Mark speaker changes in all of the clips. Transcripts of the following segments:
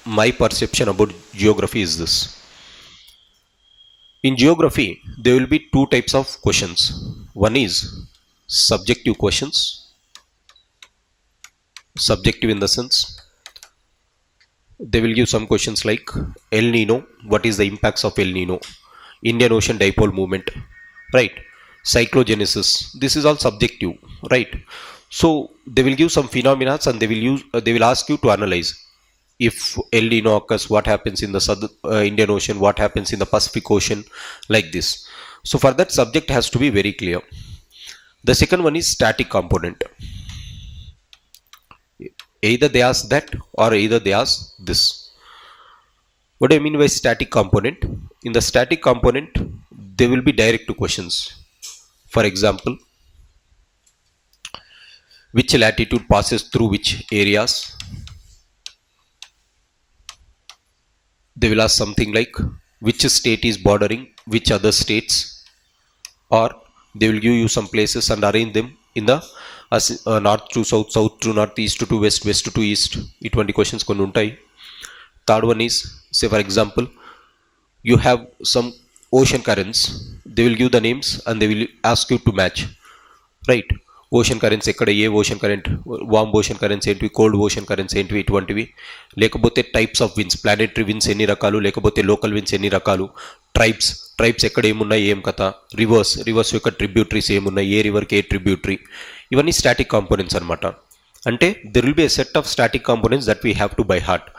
Speaker 1: my perception about geography is this. In geography, there will be two types of questions. One is subjective questions. Subjective in the sense, they will give some questions like El Nino, what is the impacts of El Nino? Indian Ocean dipole movement, right? Cyclogenesis, this is all subjective, right? So they will give some phenomena and they will ask you to analyze. If El Nino occurs, what happens in the Indian Ocean, what happens in the Pacific Ocean, like this. So for that, subject has to be very clear. The second one is static component. Either they ask that or either they ask this. What do I mean by static component? In the static component, there will be direct questions. For example, which latitude passes through which areas? They will ask something like which state is bordering which other states, or they will give you some places and arrange them in the north to south, south to north, east to west, west to east. ఇటువంటి questions కొన్ని ఉంటాయి. Third one is, say for example, you have some ocean currents. They will give the names and they will ask you to match, right? Ocean currents ఎక్కడ, ఏ ocean current, warm ocean currents ఏంటివి, cold ocean currents ఏంటివి, ఇటువంటివి. లేకపోతే types of winds, planetary winds ఎన్ని రకాలు, లేకపోతే local wins ఎన్ని రకాలు, ట్రైబ్స్ ఎక్కడ ఏమున్నాయి, ఏం కథ, రివర్స్ యొక్క ట్రిబ్యూటరీస్ ఏమున్నాయి, ఏ రివర్కి ఏ ట్రిబ్యూటరీ, ఇవన్నీ స్టాటిక్ కాంపోనెంట్స్ అనమాట. అంటే there will be a set of static components that we have to buy heart.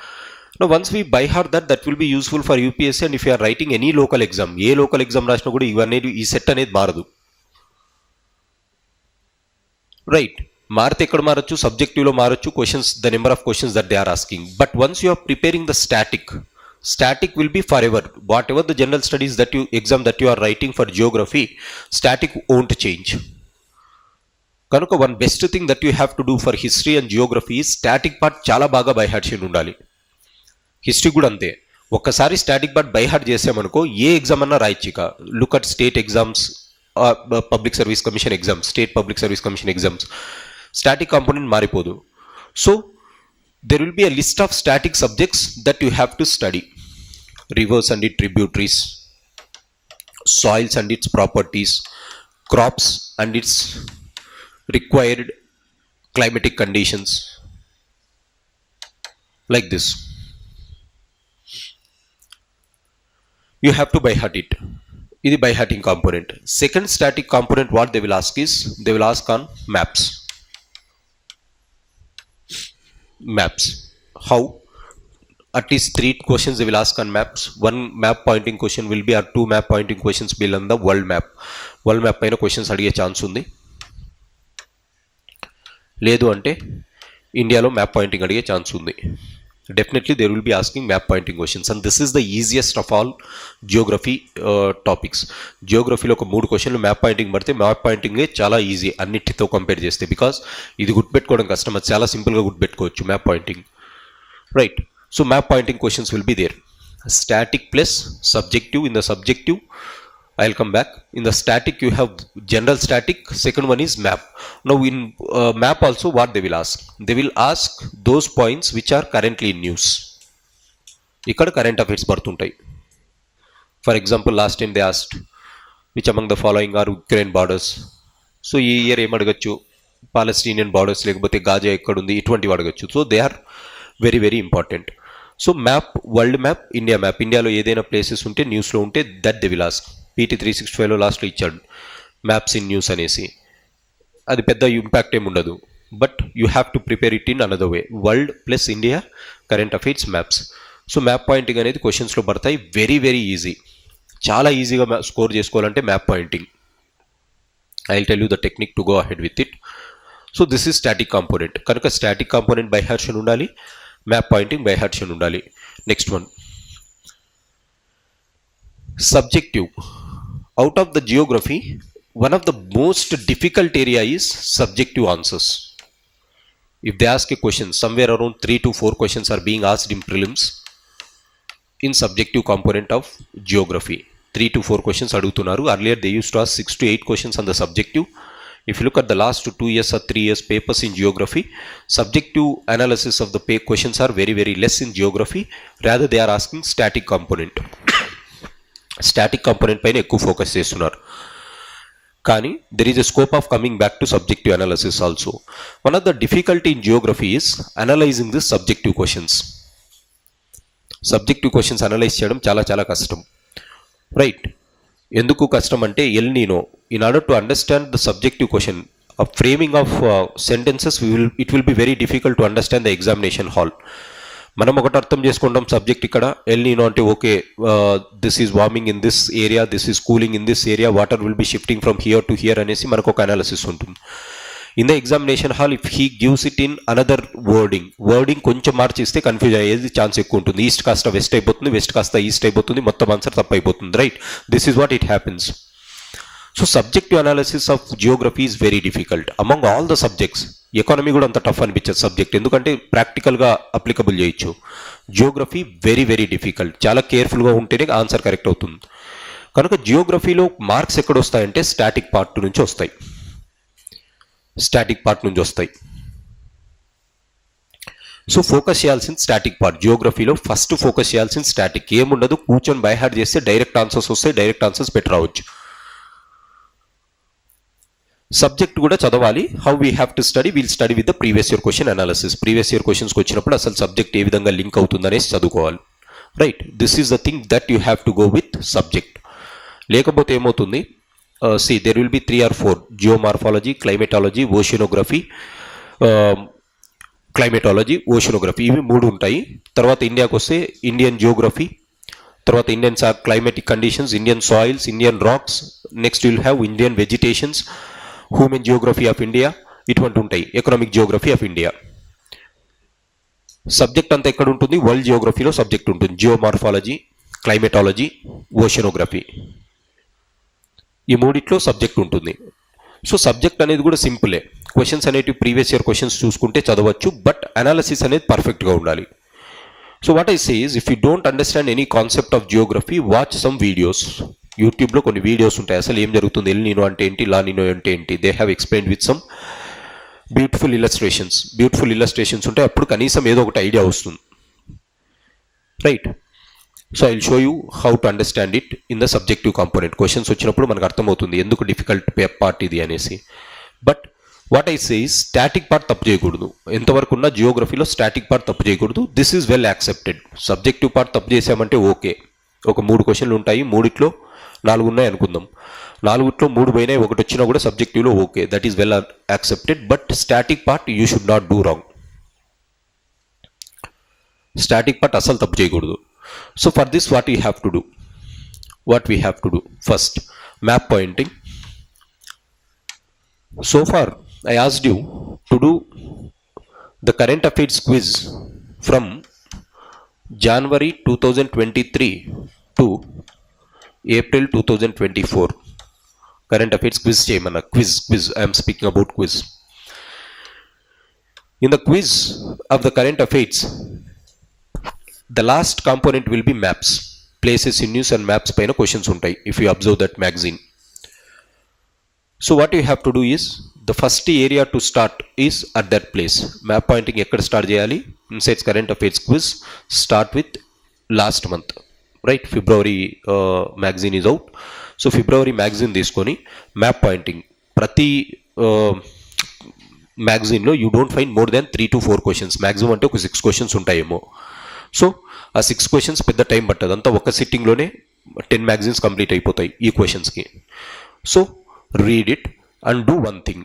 Speaker 1: Now once we by heart that will be useful for UPSC, and if you are writing any local exam, A local exam రాసినా కూడా ఇవన్నీ ఈ set అనేది మారదు, right? మారితే ఎక్కడ మారచ్చు, సబ్జెక్టివ్లో మారచ్చు questions, the number of questions that they are asking. But once you are preparing the static will be forever. Whatever the general studies that you exam that you are writing for geography, static won't change. కనుక one best thing that you have to do for history and Geography, static part చాలా బాగా by heart చేసి ఉండాలి. History కూడా అంతే. ఒక్కసారి static part by heart చేసామనుకో ఏ ఎగ్జామ్ అన్నా రాయొచ్చు. ఇక look at state exams, public service commission exams, state public service commission exams, static component మారిపోదు. So there will be a list of static subjects that you have to study. Rivers and its tributaries, soils and its properties, crops and its required climatic conditions, like this. You have to by heart it. This is by hearting component. Second static component what they will ask is, they will ask on maps. How? At least 3 questions they will ask on maps. One map pointing question will be, or 2 map pointing questions will on the world map పైన questions అడిగే chance ఉంది. లేదు అంటే ఇండియాలో map pointing అడిగే chance ఉంది. Definitely they will be asking map pointing questions, and this is the easiest of all geography topics. Geography లో ఒక 3 క్వశ్చన్లు మ్యాప్ పాయింటింగ్ పడితే మ్యాప్ పాయింటింగ్ చాలా ఈజీ అన్నిటితో కంపేర్ చేస్తే, బికాస్ ఇది గుర్తుపెట్టుకోవడం కష్టం, అది చాలా సింపుల్గా గుర్తుపెట్టుకోవచ్చు map pointing, right? So map pointing questions will be there. Static plus subjective. In the subjective I'll come back. In the static you have general static, second one is map. Now in map also what they will ask? They will ask those points which are currently in news. ఇక్కడ current affairs పడుతుంటాయి. For example last time they asked which among the following are Ukraine borders. So ఈ year ఏం అడగచ్చు, Palestinian borders, లేకపోతే Gaza ఎక్కడుంది, ఇటువంటివి అడగచ్చు. So they are very very important. So map, world map, India map, ఇండియాలో ఏదైనా ప్లేసెస్ ఉంటే న్యూస్లో ఉంటే that they will ask. PT 365లో లాస్ట్లో ఇచ్చాడు మ్యాప్స్ ఇన్ న్యూస్ అనేసి. అది పెద్ద ఇంపాక్ట్ ఏమి ఉండదు, but you have to prepare it in another way. World plus India current affairs maps. So map Poynting అనేది క్వశ్చన్స్లో పడతాయి. వెరీ వెరీ ఈజీ, చాలా ఈజీగా స్కోర్ చేసుకోవాలంటే map pointing. I will tell you the technique to go ahead with it. So this is static component. కనుక static component by heart ఉండాలి, map pointing by heart ఉండాలి. Next one, subjective. Out of the geography, one of the most difficult area is subjective answers. If they ask a question, somewhere around 3 to 4 questions are being asked in prelims in subjective component of geography. 3 to 4 questions adugutunnaru. Earlier they used to ask 6 to 8 questions on the subjective. If you look at the last 2 years or 3 years papers in geography, subjective analysis of the questions are very, very less in geography. Rather, they are asking static component. Static component పైన ఎక్కువ focus చేస్తున్నారు. కానీ there is a scope of coming back to subjective analysis also. One of the difficulty in geography is analyzing the subjective questions. Subjective questions analyze చేయడం చాలా చాలా కష్టం, right? ఎందుకు కష్టం అంటే L నీనో, in order to understand the subjective question, a framing of sentences it will be very difficult to understand the examination hall. మనం ఒకటి అర్థం చేసుకుంటాం సబ్జెక్ట్ ఇక్కడ ఎల్ నీనో అంటే okay this is warming in this area, this is cooling in this area, water will be shifting from here to hear అనేసి మనకు ఒక analysis ఉంటుంది. In the examination hall if he gives it in another wording కొంచెం మార్చిస్తే confuse అయ్యేది chance ఎక్కువ ఉంటుంది. East కాస్త west అయిపోతుంది, వెస్ట్ కాస్త ఈస్ట్ అయిపోతుంది, మొత్తం ఆన్సర్ తప్పు అయిపోతుంది, right? This is what it happens. So subjective analysis of Geography is very difficult among all the subjects. Economy కూడా అంత టఫ్ అనిపించదు సబ్జెక్ట్, ఎందుకంటే ప్రాక్టికల్గా అప్లికబుల్ చేయొచ్చు. జియోగ్రఫీ వెరీ వెరీ డిఫికల్ట్, చాలా కేర్ఫుల్గా ఉంటేనే ఆన్సర్ కరెక్ట్ అవుతుంది. కనుక జియోగ్రఫీలో మార్క్స్ ఎక్కడ వస్తాయంటే స్టాటిక్ పార్ట్ నుంచి వస్తాయి. సో ఫోకస్ చేయాల్సిన స్టాటిక్ పార్ట్. జియోగ్రఫీలో ఫస్ట్ ఫోకస్ చేయాల్సిన స్టాటిక్. ఏముండదు, కూర్చొని బై హార్ట్ చేస్తే డైరెక్ట్ ఆన్సర్స్ వస్తాయి, డైరెక్ట్ ఆన్సర్స్ బెటర్ రావచ్చు. సబ్జెక్ట్ కూడా చదవాలి. How we have to study, we'll study with the previous year question analysis. Previous year క్వశ్చన్స్కి వచ్చినప్పుడు అసలు సబ్జెక్ట్ ఏ విధంగా లింక్ అవుతుందనేసి చదువుకోవాలి, right? This is the thing that you have to go with subject. లేకపోతే ఏమవుతుంది, there will B 3 or 4: geomorphology, climatology, oceanography, ఇవి 3 ఉంటాయి. తర్వాత ఇండియాకి వస్తే ఇండియన్ జియోగ్రఫీ, తర్వాత Indian climatic conditions, Indian soils, Indian rocks, next will have Indian vegetations, human geography of India, ఇటువంటి ఉంటాయి. Economic geography of India. Subject అంతా ఎక్కడ ఉంటుంది? వరల్డ్ జియోగ్రఫీలో సబ్జెక్ట్ ఉంటుంది. జియోమార్ఫాలజీ, క్లైమేటాలజీ, ఓషియోనోగ్రఫీ, ఈ 3 సబ్జెక్ట్ ఉంటుంది. సో సబ్జెక్ట్ అనేది కూడా సింపులే. క్వశ్చన్స్ అనేటివి ప్రీవియస్ ఇయర్ క్వశ్చన్స్ చూసుకుంటే చదవచ్చు, బట్ అనాలిసిస్ అనేది పర్ఫెక్ట్గా ఉండాలి. So what I say is, if you don't understand any concept of Geography, watch some videos. యూట్యూబ్లో కొన్ని వీడియోస్ ఉంటాయి, అసలు ఏం జరుగుతుంది, ఎల్ నీనో అంటే ఏంటి, లా నీనో అంటే ఏంటి, they have explained with some beautiful illustrations ఉంటాయి. అప్పుడు కనీసం ఏదో ఒకటి ఐడియా వస్తుంది, right? So I will show you how to understand it in the subjective component. Questions వచ్చినప్పుడు మనకు అర్థమవుతుంది ఎందుకు డిఫికల్ట్ పార్ట్ ఇది అనేసి. But what I say is, static part తప్పు చేయకూడదు. ఎంతవరకు ఉన్న జియోగ్రఫీలో స్టాటిక్ పార్ట్ తప్పు చేయకూడదు. This is well accepted. Subjective part తప్పు చేసామంటే ఓకే, ఒక 3 క్వశ్చన్లు ఉంటాయి, 3 4 ఉన్నాయి అనుకుందాం, 4 3 పోయినాయి, 1 వచ్చినా కూడా సబ్జెక్టివ్లో okay, that is well accepted. But static part you should not do wrong. Static part అసలు తప్పు చేయకూడదు. So for this what we have to do, first map pointing. So far I asked you to do the current affairs quiz from January 2023 to April 2024. Current affairs quiz cheyamana, quiz I am speaking about quiz. In the quiz of the current affairs, the last component will be maps. Places in news and maps paina questions untai if you observe that magazine. So what you have to do is, the first area to start is at that place. Map pointing ekkada start cheyali? Inside current affairs quiz, start with last month, right? February magazine is out. So February magazine తీసుకొని map pointing ప్రతి magazine లో you don't find more than 3 to 4 questions. maximum అంటే ఒక 6 questions ఉంటాయేమో. So ఆ 6 questions పెద్ద time పట్టదు, అంతా ఒక సిట్టింగ్లోనే 10 magazines కంప్లీట్ అయిపోతాయి ఈ క్వశ్చన్స్కి. So read it and do one thing.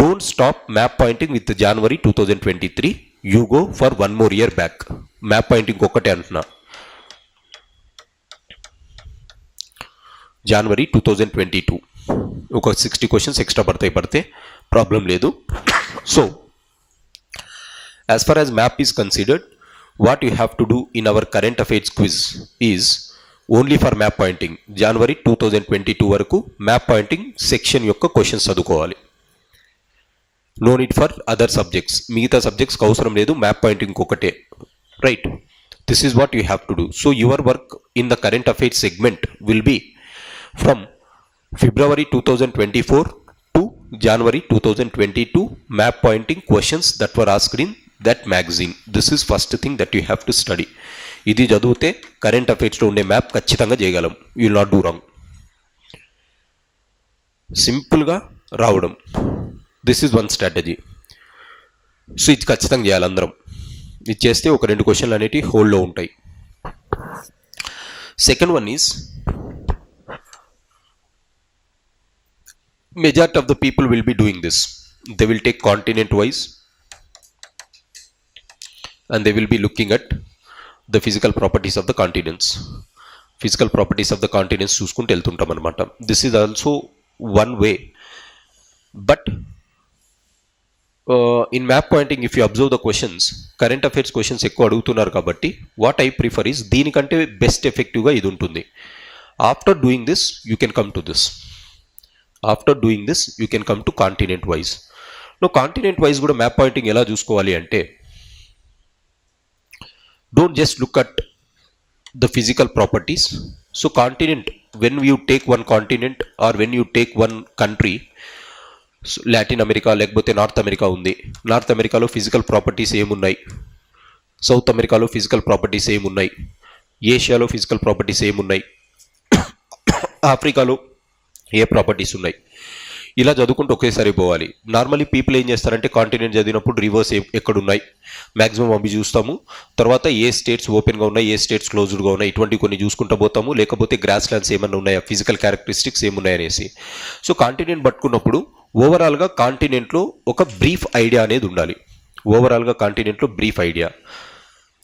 Speaker 1: Don't stop map pointing with January 2023. You go for one more year back. Map pointing ఒక్కటే అంటున్నా, January 2022 ఒక 60 questions ఎక్స్ట్రా పడితే ప్రాబ్లం లేదు. So as far as map is considered, what you have to do in our current affairs quiz is only for map pointing. జనవరి 2022 వరకు map pointing section యొక్క questions చదువుకోవాలి. No need for other subjects. మిగతా సబ్జెక్ట్స్కి అవసరం లేదు, map pointing ఒకటే, right? This is what you have to do. So your work in the current affairs segment will be from February 2024 to January 2022 map pointing questions that were asked in that magazine. This is first thing that you have to study. ఇది చదివితే current అఫైర్స్లో ఉండే map ఖచ్చితంగా చేయగలం. You will not do wrong. సింపుల్గా రావడం, this is one strategy. So ఇది ఖచ్చితంగా చేయాలి అందరం. ఇది చేస్తే ఒక 2 క్వశ్చన్లు అనేవి హోల్డ్లో ఉంటాయి. Second one is majority of the people will be doing this. They will take continent wise and they will be looking at the physical properties of the continents. Physical properties of the continents చూసుకుంటూ వెళ్తుంటాం అనమాట. This is also one way. But in map pointing, if you observe the questions, current affairs questions ఎక్కువ అడుగుతున్నారు కాబట్టి what I prefer is దీనికంటే best ఎఫెక్టివ్గా ఇది ఉంటుంది. After doing this, you can come to this. After doing this, you can come to continent wise. Now continent wise కూడా map pointing ఎలా చూసుకోవాలి అంటే, don't just look at the physical properties. So continent, when you take one continent or when you take one country, so Latin America లేకపోతే north America ఉంది. North అమెరికాలో physical properties ఏమున్నాయి, south అమెరికాలో physical properties ఏమున్నాయి, ఏషియాలో physical properties ఏమున్నాయి, ఆఫ్రికాలో ఏ properties ఉన్నాయి, ఇలా చదువుకుంటూ ఒకేసారి పోవాలి. నార్మల్లీ పీపుల్ ఏం చేస్తారంటే కాంటినెంట్ చదివినప్పుడు రివర్స్ ఎక్కడున్నాయి మ్యాక్సిమం అవి చూస్తాము, తర్వాత ఏ స్టేట్స్ ఓపెన్గా ఉన్నాయి, ఏ స్టేట్స్ క్లోజ్డ్గా ఉన్నాయి, ఇటువంటి కొన్ని చూసుకుంటూ పోతాము. లేకపోతే గ్రాస్ ల్యాండ్స్ ఏమన్నా ఉన్నాయా, ఫిజికల్ క్యారెక్టరిస్టిక్స్ ఏమున్నాయి అనేసి. సో కాంటినెంట్ పట్టుకున్నప్పుడు ఓవరాల్గా కాంటినెంట్లో ఒక బ్రీఫ్ ఐడియా అనేది ఉండాలి. ఓవరాల్గా కాంటినెంట్లో బ్రీఫ్ ఐడియా.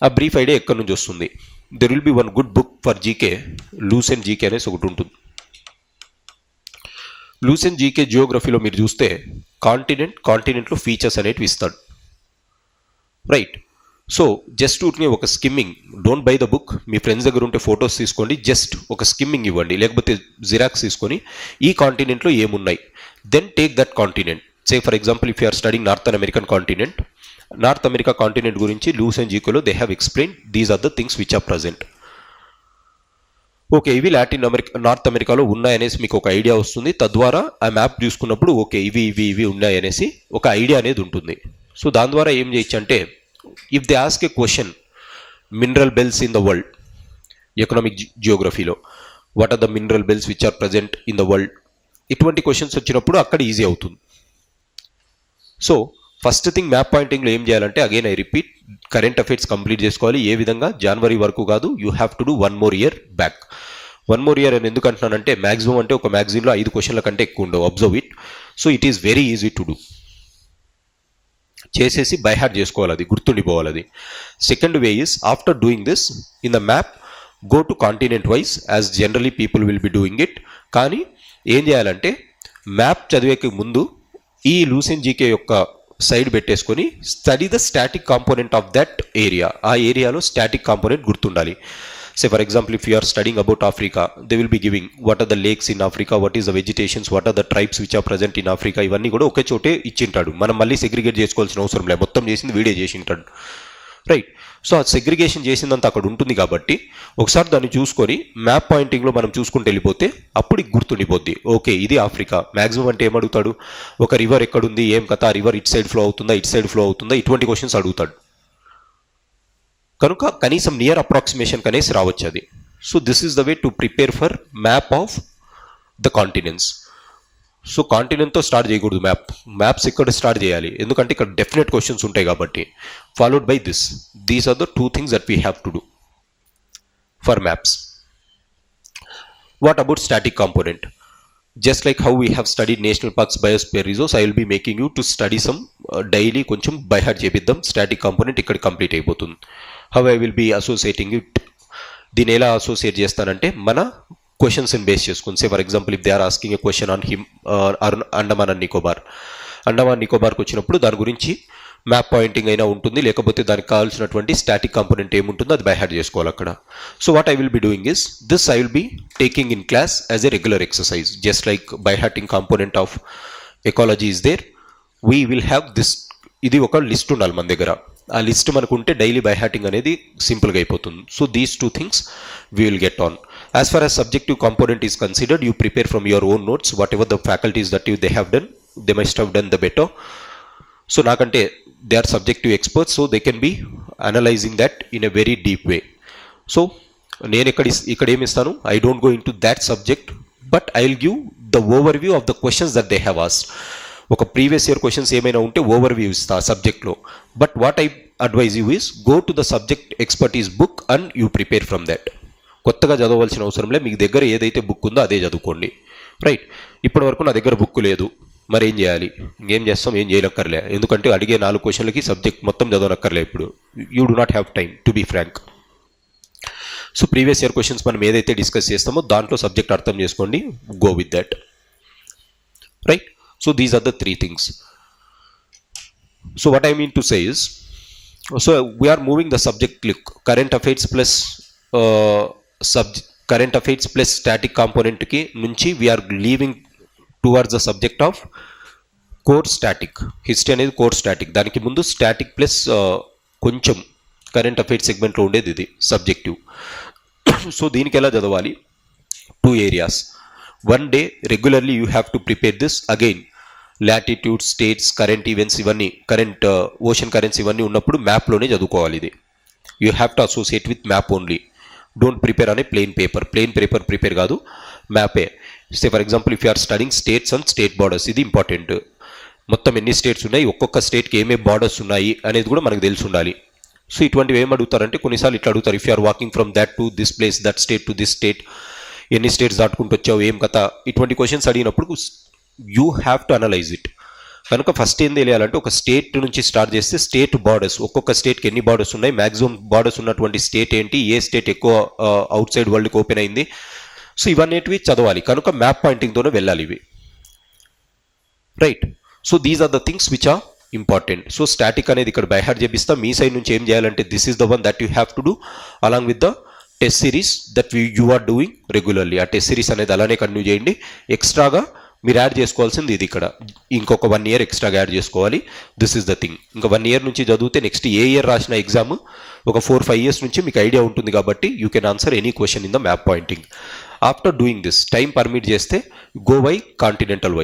Speaker 1: ఆ బ్రీఫ్ ఐడియా ఎక్కడి నుంచి వస్తుంది? There will be one good book for GK, Lucent GK అనేసి ఒకటి ఉంటుంది. లూసెంట్ జీకే జియోగ్రఫీలో మీరు చూస్తే కాంటినెంట్లో ఫీచర్స్ అనేటివి ఇస్తాడు, రైట్? సో జస్ట్ ఊరికే ఒక skimming, don't by the book. Me friends దగ్గర ఉంటే ఫొటోస్ తీసుకోండి, జస్ట్ ఒక స్కిమ్మింగ్ ఇవ్వండి, లేకపోతే జిరాక్స్ తీసుకొని ఈ కాంటినెంట్లో ఏమున్నాయి, then take that continent. Say for example if you are studying northern American continent, North America continent గురించి లూసెంట్ జీకేలో they have explain these are the things which are present. Okay, ఇవి Latin America నార్త్ అమెరికాలో ఉన్నాయనేసి మీకు ఒక idea వస్తుంది. తద్వారా ఆ మ్యాప్ చూసుకున్నప్పుడు ఓకే ఇవి ఉన్నాయనేసి ఒక ఐడియా అనేది ఉంటుంది. సో దాని ద్వారా ఏం చేయొచ్చు అంటే, if they ask a question mineral belts in the world, economic జియోగ్రఫీలో what are the mineral belts which are present in the world, ఇటువంటి క్వశ్చన్స్ వచ్చినప్పుడు అక్కడ ఈజీ అవుతుంది. సో ఫస్ట్ థింగ్ మ్యాప్ పాయింటింగ్లో ఏం చేయాలంటే, again I repeat, current affairs complete చేసుకోవాలి. ఏ విధంగా? జనవరి వరకు కాదు, you have to do 1 more year back. 1 more year అని ఎందుకు అంటున్నానంటే, మ్యాక్సిమం అంటే ఒక మ్యాగజైన్లో 5 క్వశ్చన్ల కంటే ఎక్కువ ఉండవు. Observe it. So it is very easy to do. చేసేసి బై హార్ట్ చేసుకోవాలి, అది గుర్తుండిపోవాలి అది. Second way is after doing this in the map, go to continent wise as generally people will be doing it. కానీ ఏం చేయాలంటే, map చదివేకి ముందు ఈ లూసెంట్ జీకే యొక్క సైడ్ పెట్టేసుకొని study the static component of that area. ఆ ఏరియాలో స్టాటిక్ కాంపోనెంట్ గుర్తుండాలి. Say for example, if you are studying about Africa, they will be giving what are the lakes in Africa, what is the vegetations, what are the tribes which are present in Africa. ఇవన్నీ కూడా ఒకే చోటే ఇచ్చింటాడు. మనం మళ్ళీ segregate చేసుకోవాల్సిన అవసరం లేదు, మొత్తం చేసింది వీడియో చేసింటాడు, రైట్? సో ఆ సెగ్రిగేషన్ చేసిందంతా అక్కడ ఉంటుంది కాబట్టి ఒకసారి దాన్ని చూసుకొని మ్యాప్ పాయింటింగ్లో మనం చూసుకుంటూ వెళ్ళిపోతే అప్పుడు గుర్తుండిపోద్ది. ఓకే ఇది ఆఫ్రికా. మ్యాక్సిమం అంటే ఏమడుగుతాడు? ఒక రివర్ ఎక్కడుంది, ఏం కథ, ఆ రివర్ ఇట్ సైడ్ ఫ్లో అవుతుందా, ఇట్ సైడ్ ఫ్లో అవుతుందా, ఇటువంటి క్వశ్చన్స్ అడుగుతాడు. కనుక కనీసం నియర్ అప్రాక్సిమేషన్ కనేసి రావచ్చు అది. So this is the way to prepare for map of the continents. So కాంటినెంట్తో స్టార్ట్ చేయకూడదు మ్యాప్స్ ఇక్కడ స్టార్ట్ చేయాలి, ఎందుకంటే ఇక్కడ డెఫినెట్ క్వశ్చన్స్ ఉంటాయి కాబట్టి. Followed by this, these are the 2 things that we have to do for maps. What about static component? Just like how we have studied national parks, biosphere resource, I will be making you to study some daily కొంచెం by heart చేపిద్దాం. Static component ఇక్కడ complete అయిపోతుంది. How I will be associating it, దీన్ని ఎలా associate చేస్తానంటే మన క్వశ్చన్స్ని base చేసుకుని. Say for example if they are asking a question on Andaman and Nicobar, Andaman నికోబార్కి వచ్చినప్పుడు దాని గురించి మ్యాప్ పాయింటింగ్ అయినా ఉంటుంది, లేకపోతే దానికి కావాల్సినటువంటి స్టాటిక్ కాంపోనెంట్ ఏముంటుందో అది బై హార్ట్ చేసుకోవాలి అక్కడ. So what I will be doing is this I will be taking in class as a regular exercise. Just like by hearting component of ecology is there, we will have this. ఇది ఒక list ఉండాలి మన దగ్గర. ఆ list మనకు ఉంటే daily by hearting అనేది సింపుల్గా అయిపోతుంది. So these 2 things we will get on. As far as subjective component is considered, you prepare from your own notes, whatever the faculties that they have done, they must have done the better. So నాకంటే they are subjective experts, so they can be analysing that in a very deep way. So నేను ఇక్కడ ఏమి ఇస్తాను, I don't go into that subject, but I will give the overview of the questions that they have asked. ఒక previous year questions ఏమైనా ఉంటే overview ఇస్తా సబ్జెక్ట్లో. But what I advise you is go to the subject expertise book and you prepare from that. కొత్తగా చదవవలసిన అవసరం లేదు, మీకు దగ్గర ఏదైతే బుక్ ఉందో అదే చదువుకోండి. రైట్, ఇప్పటి వరకు నా దగ్గర బుక్ లేదు, మరి ఏం చేయాలి? ఇంకేం చేస్తాం, ఏం చేయనక్కర్లే, ఎందుకంటే అడిగే 4 క్వశ్చన్లకి సబ్జెక్ట్ మొత్తం చదవనక్కర్లే. ఇప్పుడు you do not have time to be frank. So previous year questions మనం ఏదైతే డిస్కస్ చేస్తామో దాంట్లో సబ్జెక్ట్ అర్థం చేసుకోండి, go with that. Right, so these are the 3 things. So what I mean to say is, so we are moving the subject look current affairs plus current affairs plus static కాంపోనెంట్కి నుంచి we are leaving towards the subject of core static. History అనేది core static, దానికి ముందు static plus కొంచెం current affairs సెగ్మెంట్లో ఉండేది ఇది subjective. So దీనికి ఎలా చదవాలి? 2 areas. 1 day regularly you have to prepare this. Again latitude, states, current events, ఇవన్నీ కరెంట్ ఓషన్ కరెంట్స్ ఇవన్నీ ఉన్నప్పుడు మ్యాప్లోనే చదువుకోవాలి. ఇది you have to associate with map only. Don't prepare అనే ప్లెయిన్ పేపర్ ప్రిపేర్ కాదు, మ్యాపే. Say for example if you are studying states and state borders, ఇది ఇంపార్టెంట్. మొత్తం ఎన్ని స్టేట్స్ ఉన్నాయి, ఒక్కొక్క స్టేట్కి ఏమేమి బార్డర్స్ ఉన్నాయి అనేది కూడా మనకు తెలిసి ఉండాలి. సో ఇటువంటివి ఏం అడుగుతారంటే కొన్నిసార్లు ఇట్లా అడుగుతారు, if you are walking from that to this place, that state to this state, ఎన్ని స్టేట్స్ దాటుకుంటూ వచ్చావు, ఏం కథ, ఇటువంటి క్వశ్చన్స్ అడిగినప్పుడు you have to analyse it. కనుక ఫస్ట్ ఏం తెలియాలంటే ఒక స్టేట్ నుంచి స్టార్ట్ చేస్తే స్టేట్ బార్డర్స్, ఒక్కొక్క స్టేట్కి ఎన్ని బార్డర్స్ ఉన్నాయి, మ్యాక్సిమం బార్డర్స్ ఉన్నటువంటి స్టేట్ ఏంటి, ఏ స్టేట్ ఎక్కువ అవుట్ సైడ్ వరల్డ్కి ఓపెన్ అయింది, సో ఇవన్నిటివి చదవాలి. కనుక మ్యాప్ పాయింటింగ్తోనే వెళ్ళాలి ఇవి. Right, so these are the things which are important. So static అనేది ఇక్కడ బై హార్ట్ చేపిస్తా. మీ సైడ్ నుంచి ఏం చేయాలంటే this is the one that you have to do along with the test series that you are doing regularly. ఆ test series అనేది అలానే continue చేయండి. ఎక్స్ట్రాగా మీరు యాడ్ చేసుకోవాల్సింది ఇది, ఇక్కడ ఇంకొక 1 year ఎక్స్ట్రాగా యాడ్ చేసుకోవాలి. This is the thing. ఇంకా 1 year నుంచి చదివితే నెక్స్ట్ ఏ ఇయర్ రాసిన ఎగ్జామ్ ఒక 4-5 years నుంచి మీకు ఐడియా ఉంటుంది కాబట్టి you can answer any question in the map pointing. After doing this, time permit చేస్తే గో బై కాంటినెంటల్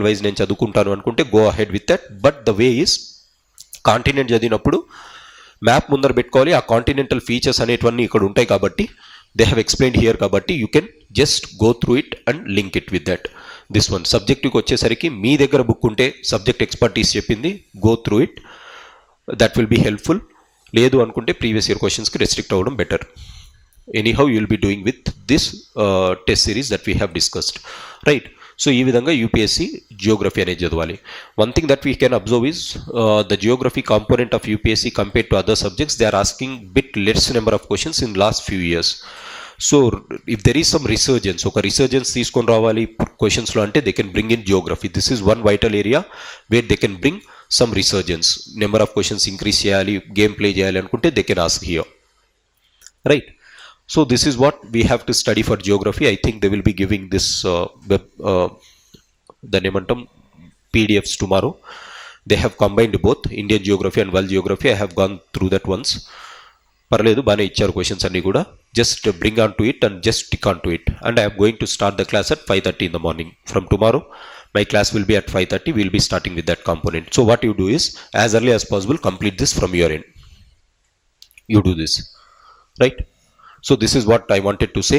Speaker 1: వైజ్ నేను చదువుకుంటాను అనుకుంటే go ahead with that. But the way is continent చదివినప్పుడు మ్యాప్ ముందర పెట్టుకోవాలి. ఆ కాంటినెంటల్ ఫీచర్స్ అనేటివన్నీ ఇక్కడ ఉంటాయి కాబట్టి దే హ్యావ్ ఎక్స్ప్లెయిన్డ్ హియర్ కాబట్టి you can just go through it and link it with that. This one సబ్జెక్ట్కి వచ్చేసరికి మీ దగ్గర బుక్ ఉంటే సబ్జెక్ట్ ఎక్స్పర్టీస్ చెప్పింది go through it, that will be helpful. లేదు అనుకుంటే ప్రీవియస్ ఇయర్ క్వశ్చన్స్కి రెస్ట్రిక్ట్ అవ్వడం better. Anyhow you will be doing with this test series that we have discussed. Right, so ఈ విధంగా యూపీఎస్సీ జియోగ్రఫీ అనేది చదవాలి. One thing that we can observe is the Geography component of UPSC compared to other subjects they are asking bit less number of questions in last few years. So if there is some resurgence, ఒక resurgence తీసుకొని రావాలి క్వశ్చన్స్లో అంటే they can bring in geography. This is one vital area where they can bring some resurgence. Number of questions increase చేయాలి, game play చేయాలి అనుకుంటే they can ask here. Right, so this is what we have to study for geography. I think they will be giving this the nemantam PDFs tomorrow. They have combined both Indian geography and world geography. I have gone through that once. Paraledu bane icharu questions anni kuda, just bring on to it and just stick on to it. And I am going to start the class at 5:30 in the morning. From tomorrow my class will be at 5:30. We will be starting with that component. So what you do is as early as possible complete this from your end. You do this, right? So this is what I wanted to say.